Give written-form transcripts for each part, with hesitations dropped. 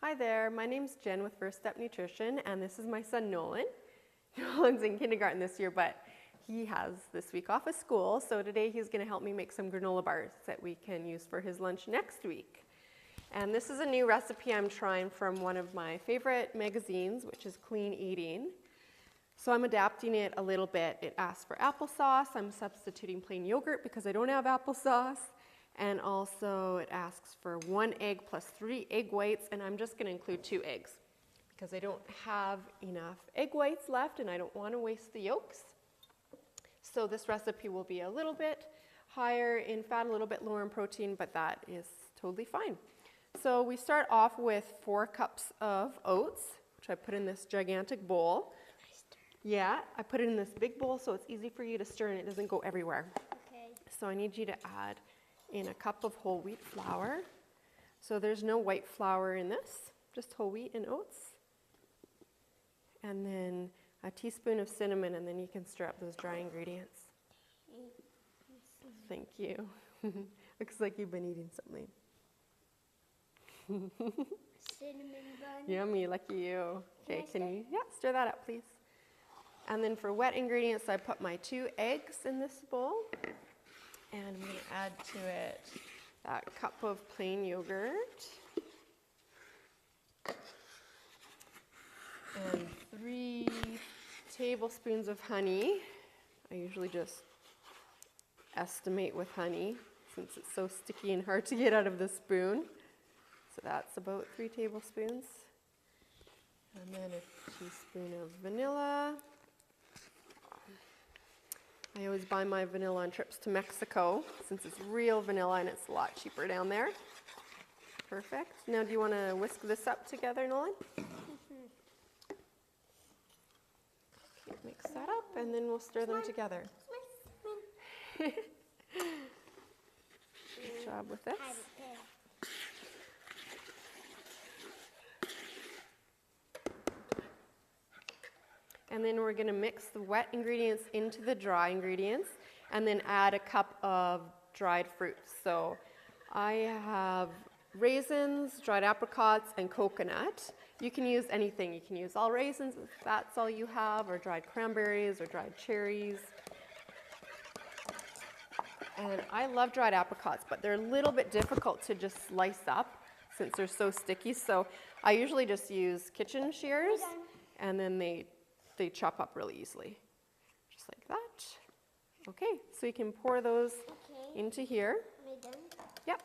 Hi there, my name's Jen with First Step Nutrition, and this is my son Nolan. Nolan's in kindergarten this year, but he has this week off of school, so today he's going to help me make some granola bars that we can use for his lunch next week. And this is a new recipe I'm trying from one of my favorite magazines, which is Clean Eating. So I'm adapting it a little bit. It asks for applesauce. I'm substituting plain yogurt because I don't have applesauce. And also it asks for 1 egg plus 3 egg whites, and I'm just going to include 2 eggs because I don't have enough egg whites left and I don't want to waste the yolks. So this recipe will be a little bit higher in fat, a little bit lower in protein, but that is totally fine. So we start off with 4 cups of oats, which I put in this gigantic bowl. Yeah, I put it in this big bowl so it's easy for you to stir and it doesn't go everywhere. Okay. So I need you to add in a cup of whole wheat flour. So there's no white flour in this, just whole wheat and oats. And then a teaspoon of cinnamon, and then you can stir up those dry ingredients. Thank you. Looks like you've been eating something. Cinnamon bun. Yummy, lucky you. Okay, Can I can you stir that up, please? And then for wet ingredients, I put my 2 eggs in this bowl. And I'm going to add to it that cup of plain yogurt. And 3 tablespoons of honey. I usually just estimate with honey since it's so sticky and hard to get out of the spoon. So that's about 3 tablespoons. And then a teaspoon of vanilla. I always buy my vanilla on trips to Mexico since it's real vanilla and it's a lot cheaper down there. Perfect. Now do you want to whisk this up together, Nolan? Okay, mix that up and then we'll stir them together. Good job with this. And then we're going to mix the wet ingredients into the dry ingredients and then add a cup of dried fruits. So I have raisins, dried apricots, and coconut. You can use anything. You can use all raisins if that's all you have, or dried cranberries or dried cherries. And I love dried apricots, but they're a little bit difficult to just slice up since they're so sticky. So I usually just use kitchen shears, and then they chop up really easily, just like that. Okay, so you can pour those into here. Are we done? Yep,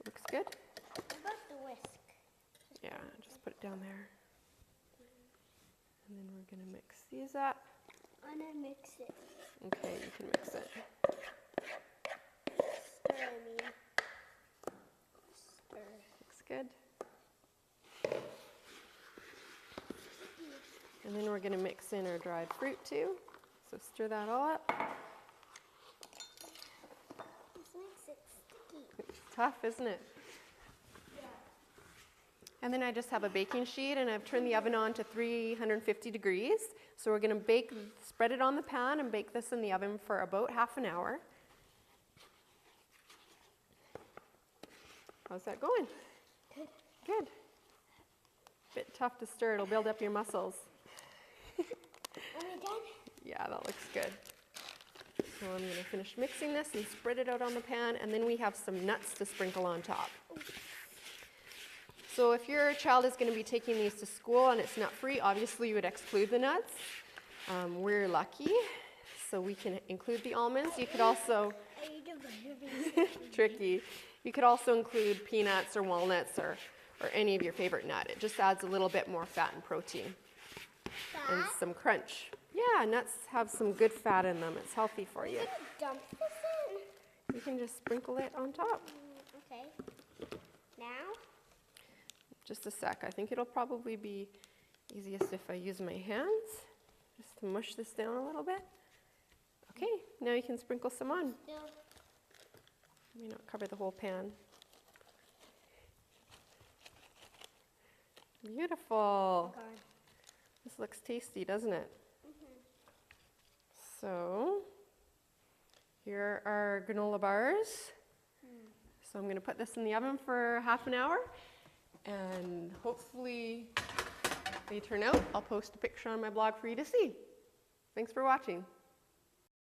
looks good. What about the whisk? Yeah, just put it down there. And then we're gonna mix these up. I'm gonna mix it. Okay, you can mix it. Stir, I mean. Stir. Looks good. And then we're gonna mix in our dried fruit too. So stir that all up. This makes it sticky. It's tough, isn't it? And then I just have a baking sheet and I've turned the oven on to 350 degrees. So we're gonna spread it on the pan and bake this in the oven for about half an hour. How's that going? Good. Good. Bit tough to stir, it'll build up your muscles. Are we done? Yeah, that looks good. So I'm gonna finish mixing this and spread it out on the pan, and then we have some nuts to sprinkle on top. So if your child is gonna be taking these to school and it's nut-free, obviously you would exclude the nuts. We're lucky, so we can include the almonds. You could also, tricky, you could also include peanuts or walnuts or any of your favorite nut. It just adds a little bit more fat and protein. And some crunch. Yeah, nuts have some good fat in them. It's healthy for you. Dump this in. You can just sprinkle it on top. Okay. Now? Just a sec. I think it'll probably be easiest if I use my hands just to mush this down a little bit. Okay, now you can sprinkle some on. Still. Let me not cover the whole pan. Beautiful. God. This looks tasty, doesn't it? So here are our granola bars. So I'm going to put this in the oven for half an hour and hopefully they turn out. I'll post a picture on my blog for you to see. Thanks for watching.